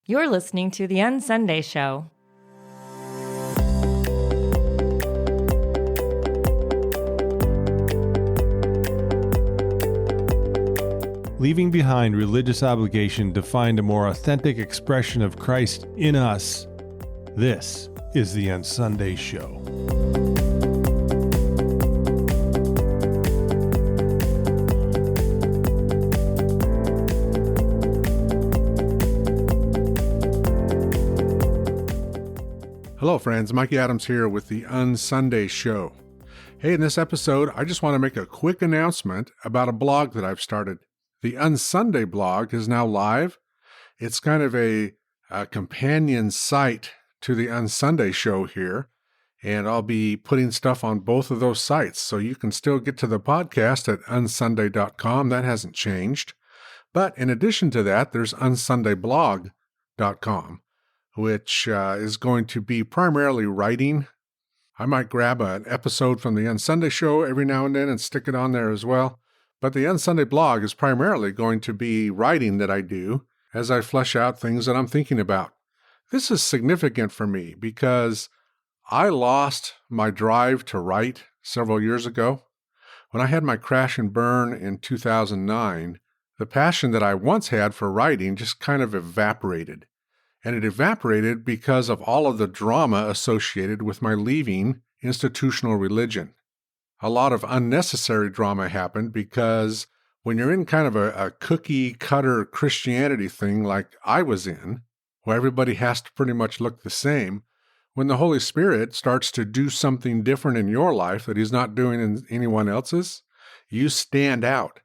You're listening to the UnSunday Show. Leaving behind religious obligation to find a more authentic expression of Christ in us. This is the UnSunday Show. Hello friends, Mikey Adams here with the UnSunday Show. Hey, in this episode, I just want to make a quick announcement about a blog that I've started. The UnSunday blog is now live. It's kind of a companion site to the UnSunday Show here, and I'll be putting stuff on both of those sites, so you can still get to the podcast at unsunday.com. That hasn't changed. But in addition to that, there's unsundayblog.com. which is going to be primarily writing. I might grab an episode from the UnSunday Show every now and then and stick it on there as well. But the UnSunday blog is primarily going to be writing that I do as I flesh out things that I'm thinking about. This is significant for me because I lost my drive to write several years ago. When I had my crash and burn in 2009, the passion that I once had for writing just kind of evaporated. And it evaporated because of all of the drama associated with my leaving institutional religion. A lot of unnecessary drama happened because when you're in kind of a cookie-cutter Christianity thing like I was in, where everybody has to pretty much look the same, when the Holy Spirit starts to do something different in your life that He's not doing in anyone else's, you stand out.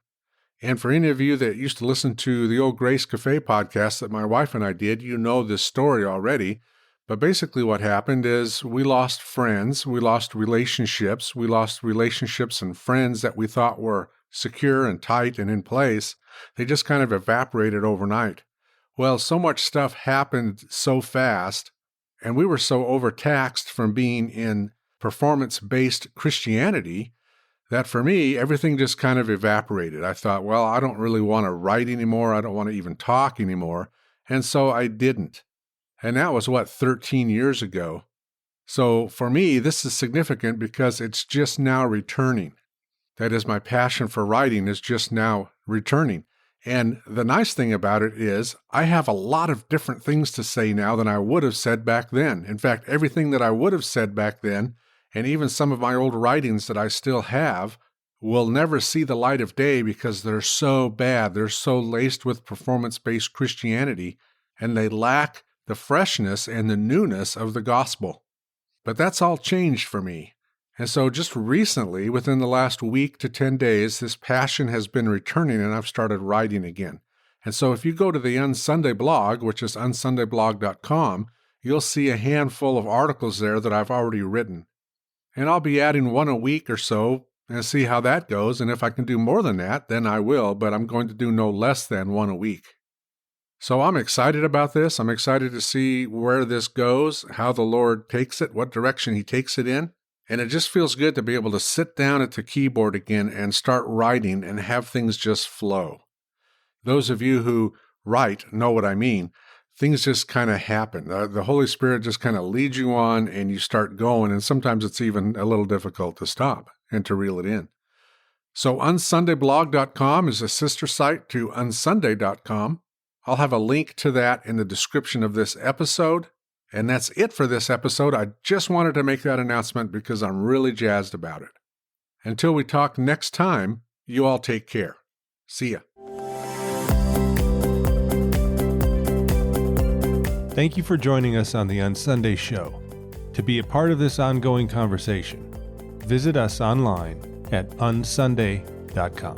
And for any of you that used to listen to the old Grace Cafe podcast that my wife and I did, you know this story already. But basically what happened is we lost friends, we lost relationships and friends that we thought were secure and tight and in place. They just kind of evaporated overnight. Well, so much stuff happened so fast, and we were so overtaxed from being in performance-based Christianity that for me, everything just kind of evaporated. I thought, well, I don't really want to write anymore. I don't want to even talk anymore. And so I didn't. And that was, 13 years ago. So for me, this is significant because it's just now returning. That is, my passion for writing is just now returning. And the nice thing about it is I have a lot of different things to say now than I would have said back then. In fact, everything that I would have said back then, and even some of my old writings that I still have, will never see the light of day because they're so bad. They're so laced with performance-based Christianity, and they lack the freshness and the newness of the gospel. But that's all changed for me. And so just recently, within the last week to 10 days, this passion has been returning and I've started writing again. And so if you go to the UnSunday blog, which is unsundayblog.com, you'll see a handful of articles there that I've already written. And I'll be adding one a week or so and see how that goes. And if I can do more than that, then I will, but I'm going to do no less than one a week. So I'm excited about this. I'm excited to see where this goes, how the Lord takes it, what direction He takes it in. And it just feels good to be able to sit down at the keyboard again and start writing and have things just flow. Those of you who write know what I mean. Things just kind of happen. The Holy Spirit just kind of leads you on and you start going, and sometimes it's even a little difficult to stop and to reel it in. So unsundayblog.com is a sister site to unsunday.com. I'll have a link to that in the description of this episode, and that's it for this episode. I just wanted to make that announcement because I'm really jazzed about it. Until we talk next time, you all take care. See ya. Thank you for joining us on the UnSunday Show. To be a part of this ongoing conversation, visit us online at unsunday.com.